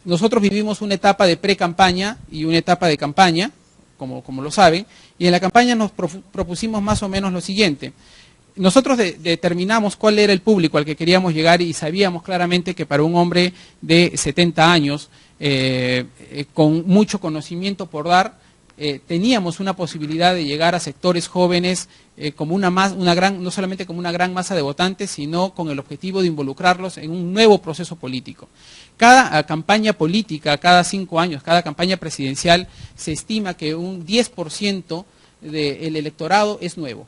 Nosotros vivimos una etapa de pre-campaña y una etapa de campaña, como lo saben, y en la campaña nos propusimos más o menos lo siguiente. Nosotros determinamos cuál era el público al que queríamos llegar y sabíamos claramente que para un hombre de 70 años, con mucho conocimiento por dar, teníamos una posibilidad de llegar a sectores jóvenes como no solamente como una gran masa de votantes, sino con el objetivo de involucrarlos en un nuevo proceso político. Cada campaña política, cada 5 años, cada campaña presidencial, se estima que un 10% del electorado es nuevo.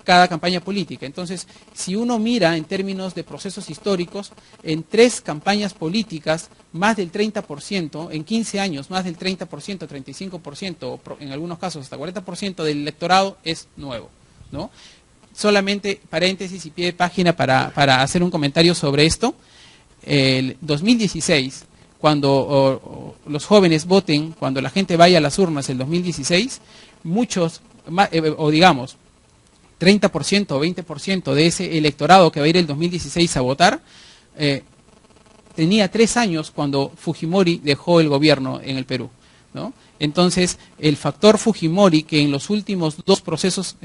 Cada campaña política. Entonces, si uno mira en términos de procesos históricos, en 3 campañas políticas, más del 30%, en 15 años, más del 30%, 35%, o en algunos casos hasta 40% del electorado es nuevo, ¿no? Solamente paréntesis y pie de página para hacer un comentario sobre esto. El 2016, cuando los jóvenes voten, cuando la gente vaya a las urnas el 2016, muchos, o digamos, 30% o 20% de ese electorado que va a ir el 2016 a votar, tenía 3 años cuando Fujimori dejó el gobierno en el Perú, ¿no? Entonces, el factor Fujimori, que en los últimos 2 procesos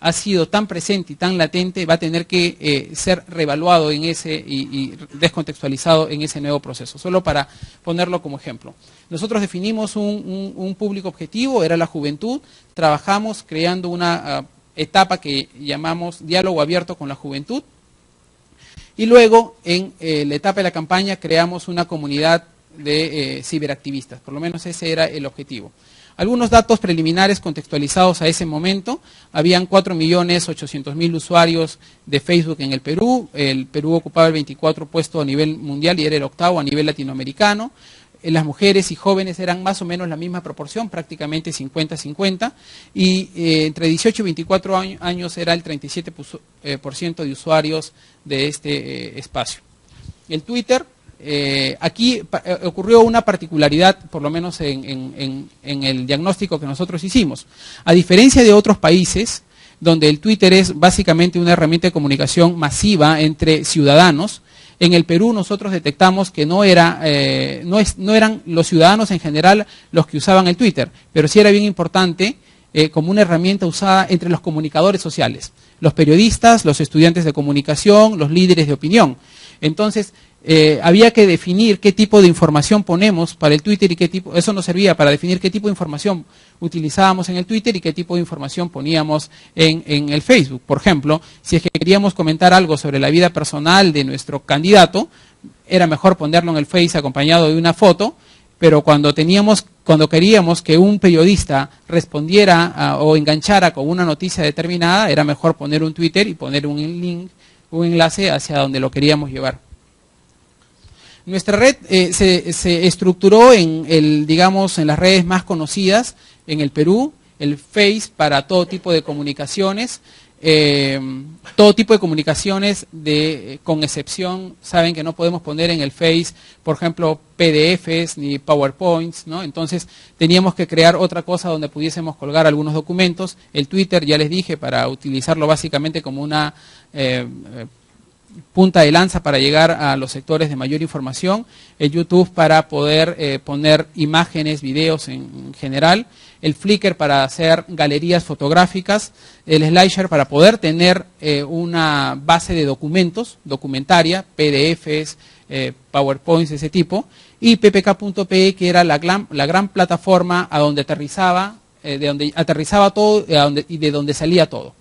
ha sido tan presente y tan latente, va a tener que ser reevaluado en ese y descontextualizado en ese nuevo proceso. Solo para ponerlo como ejemplo. Nosotros definimos un público objetivo, era la juventud, trabajamos creando una etapa que llamamos diálogo abierto con la juventud, y luego en la etapa de la campaña creamos una comunidad de ciberactivistas, por lo menos ese era el objetivo. Algunos datos preliminares contextualizados a ese momento: habían 4.800.000 usuarios de Facebook en el Perú ocupaba el 24 puesto a nivel mundial y era el 8º a nivel latinoamericano. Las mujeres y jóvenes eran más o menos la misma proporción, prácticamente 50-50, y entre 18 y 24 años era el 37% de usuarios de este espacio. El Twitter, aquí ocurrió una particularidad, por lo menos en el diagnóstico que nosotros hicimos. A diferencia de otros países, donde el Twitter es básicamente una herramienta de comunicación masiva entre ciudadanos, en el Perú nosotros detectamos que no eran los ciudadanos en general los que usaban el Twitter, pero sí era bien importante como una herramienta usada entre los comunicadores sociales, los periodistas, los estudiantes de comunicación, los líderes de opinión. Entonces, había que definir qué tipo de información ponemos para el Twitter y eso nos servía para definir qué tipo de información utilizábamos en el Twitter y qué tipo de información poníamos en el Facebook. Por ejemplo, si es que queríamos comentar algo sobre la vida personal de nuestro candidato, era mejor ponerlo en el Face acompañado de una foto, pero cuando queríamos que un periodista respondiera o enganchara con una noticia determinada, era mejor poner un Twitter y poner un link, un enlace hacia donde lo queríamos llevar. Nuestra red se estructuró en las redes más conocidas en el Perú, el Face para todo tipo de comunicaciones, con excepción, saben que no podemos poner en el Face, por ejemplo, PDFs ni PowerPoints, ¿no? Entonces teníamos que crear otra cosa donde pudiésemos colgar algunos documentos. El Twitter, ya les dije, para utilizarlo básicamente como una punta de lanza para llegar a los sectores de mayor información, el YouTube para poder poner imágenes, videos en general, el Flickr para hacer galerías fotográficas, el SlideShare para poder tener una base de documentos, documentaria, PDFs, PowerPoints de ese tipo, y ppk.pe, que era la gran plataforma a donde aterrizaba, de donde aterrizaba todo y de donde salía todo.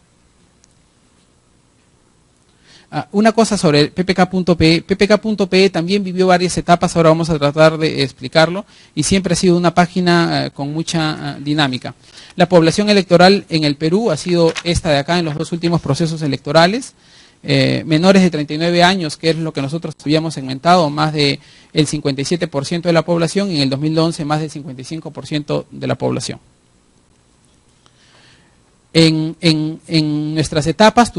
Una cosa sobre ppk.pe. ppk.pe también vivió varias etapas, ahora vamos a tratar de explicarlo, y siempre ha sido una página con mucha dinámica. La población electoral en el Perú ha sido esta de acá en los 2 últimos procesos electorales. Menores de 39 años, que es lo que nosotros habíamos segmentado, más del 57% de la población, y en el 2011 más del 55% de la población. En nuestras etapas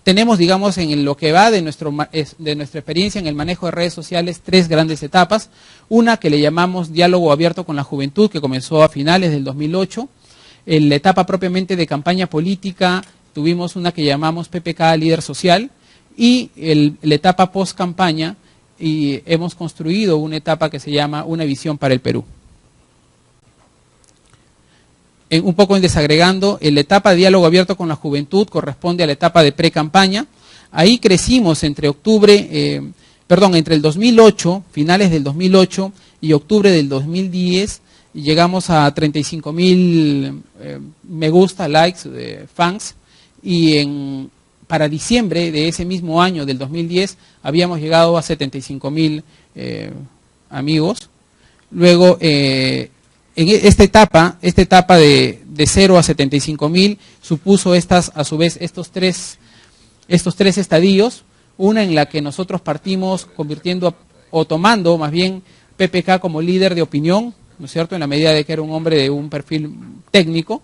tenemos, digamos, en lo que va de nuestra experiencia en el manejo de redes sociales, 3 grandes etapas. Una que le llamamos diálogo abierto con la juventud, que comenzó a finales del 2008. En la etapa propiamente de campaña política tuvimos una que llamamos PPK Líder Social, y la etapa post campaña y hemos construido una etapa que se llama Una visión para el Perú. Un poco en desagregando, la etapa de diálogo abierto con la juventud corresponde a la etapa de pre-campaña. Ahí crecimos entre entre el 2008, finales del 2008 y octubre del 2010, y llegamos a 35.000 me gusta, likes, fans, y para diciembre de ese mismo año, del 2010, habíamos llegado a 75.000 amigos. Luego, en esta etapa de 0 a 75.000 supuso a su vez estos tres estadios, una en la que nosotros partimos tomando más bien PPK como líder de opinión, ¿no es cierto?, en la medida de que era un hombre de un perfil técnico.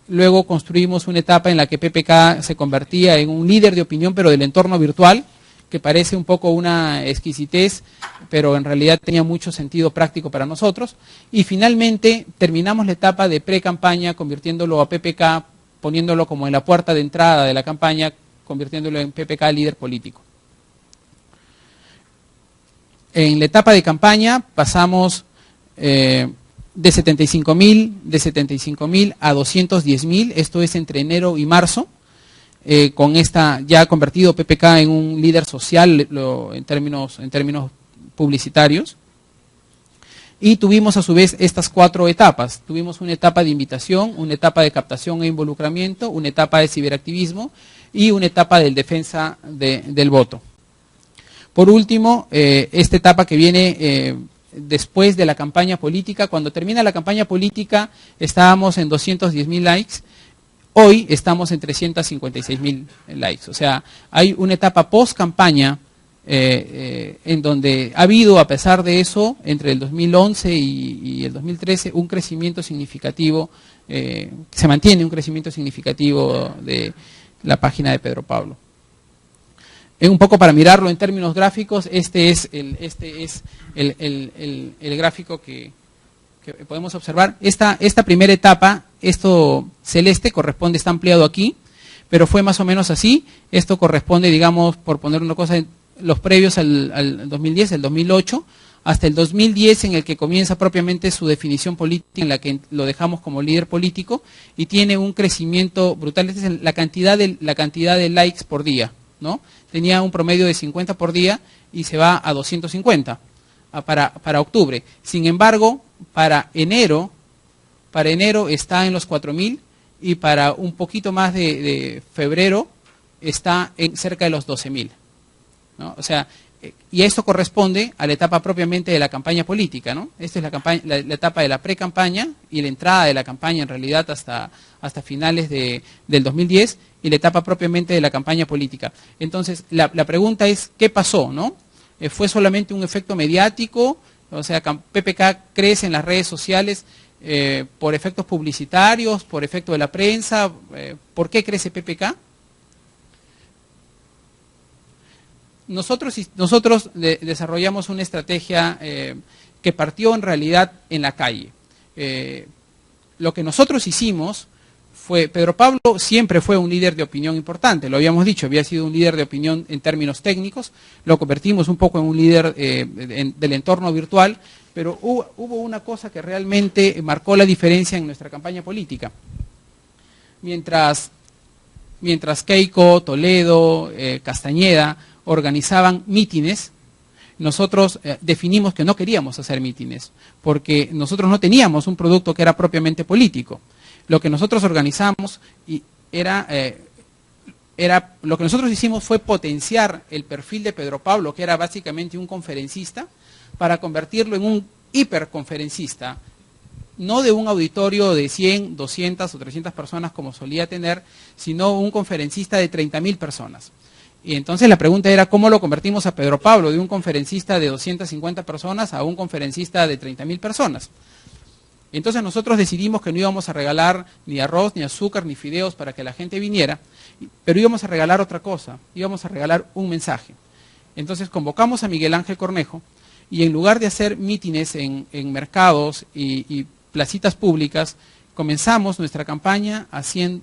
Luego construimos una etapa en la que PPK se convertía en un líder de opinión, pero del entorno virtual, que parece un poco una exquisitez, pero en realidad tenía mucho sentido práctico para nosotros. Y finalmente terminamos la etapa de pre-campaña, convirtiéndolo a PPK, poniéndolo como en la puerta de entrada de la campaña, convirtiéndolo en PPK líder político. En la etapa de campaña pasamos de 75.000 a 210.000, esto es entre enero y marzo, con ya convertido PPK en un líder social en términos publicitarios. Y tuvimos a su vez estas 4 etapas. Tuvimos una etapa de invitación, una etapa de captación e involucramiento, una etapa de ciberactivismo y una etapa de defensa del voto. Por último, esta etapa que viene después de la campaña política. Cuando termina la campaña política estábamos en 210.000 likes. Hoy estamos en 356.000 likes. O sea, hay una etapa post-campaña en donde ha habido, a pesar de eso, entre el 2011 y el 2013, un crecimiento significativo, se mantiene un crecimiento significativo de la página de Pedro Pablo. Un poco para mirarlo en términos gráficos, este es el gráfico que podemos observar. Esta primera etapa, esto celeste corresponde, está ampliado aquí, pero fue más o menos así. Esto corresponde, digamos, por poner una cosa, los previos al 2010, el 2008, hasta el 2010 en el que comienza propiamente su definición política, en la que lo dejamos como líder político, y tiene un crecimiento brutal. Esta es la cantidad de likes por día, ¿no? Tenía un promedio de 50 por día y se va a 250 para octubre. Sin embargo, para enero está en los 4.000 y para un poquito más de febrero está en cerca de los 12.000, ¿no? O sea, y esto corresponde a la etapa propiamente de la campaña política, ¿no? Esta es la etapa de la pre-campaña y la entrada de la campaña en realidad hasta finales del 2010, y la etapa propiamente de la campaña política. Entonces, la pregunta es, ¿qué pasó, no? ¿Fue solamente un efecto mediático? O sea, PPK crece en las redes sociales por efectos publicitarios, por efecto de la prensa. ¿Por qué crece PPK? Nosotros desarrollamos una estrategia que partió en realidad en la calle. Lo que nosotros hicimos Pedro Pablo siempre fue un líder de opinión importante, lo habíamos dicho, había sido un líder de opinión en términos técnicos, lo convertimos un poco en un líder del entorno virtual, pero hubo una cosa que realmente marcó la diferencia en nuestra campaña política. Mientras Keiko, Toledo, Castañeda organizaban mítines, nosotros definimos que no queríamos hacer mítines, porque nosotros no teníamos un producto que era propiamente político. Lo que nosotros organizamos lo que nosotros hicimos fue potenciar el perfil de Pedro Pablo, que era básicamente un conferencista, para convertirlo en un hiperconferencista, no de un auditorio de 100, 200 o 300 personas como solía tener, sino un conferencista de 30.000 personas. Y entonces la pregunta era, ¿cómo lo convertimos a Pedro Pablo de un conferencista de 250 personas a un conferencista de 30.000 personas? Entonces nosotros decidimos que no íbamos a regalar ni arroz, ni azúcar, ni fideos para que la gente viniera, pero íbamos a regalar otra cosa, íbamos a regalar un mensaje. Entonces convocamos a Miguel Ángel Cornejo y en lugar de hacer mítines en mercados y placitas públicas, comenzamos nuestra campaña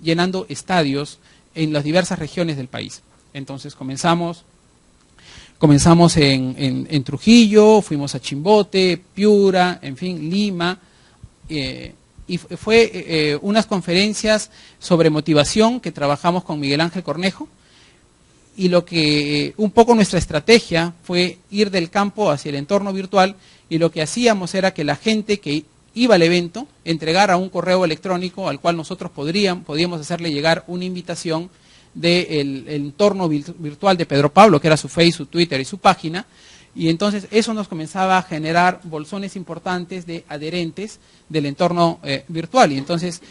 llenando estadios en las diversas regiones del país. Entonces comenzamos Comenzamos en Trujillo, fuimos a Chimbote, Piura, en fin, Lima, y fue unas conferencias sobre motivación que trabajamos con Miguel Ángel Cornejo, y lo que un poco nuestra estrategia fue ir del campo hacia el entorno virtual, y lo que hacíamos era que la gente que iba al evento entregara un correo electrónico al cual nosotros podíamos hacerle llegar una invitación del entorno virtual de Pedro Pablo, que era su Facebook, su Twitter y su página, y entonces eso nos comenzaba a generar bolsones importantes de adherentes del entorno virtual. Y entonces,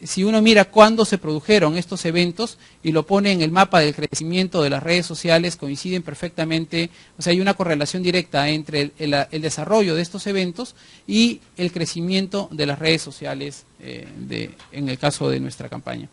si uno mira cuándo se produjeron estos eventos y lo pone en el mapa del crecimiento de las redes sociales, coinciden perfectamente, o sea, hay una correlación directa entre el desarrollo de estos eventos y el crecimiento de las redes sociales en el caso de nuestra campaña.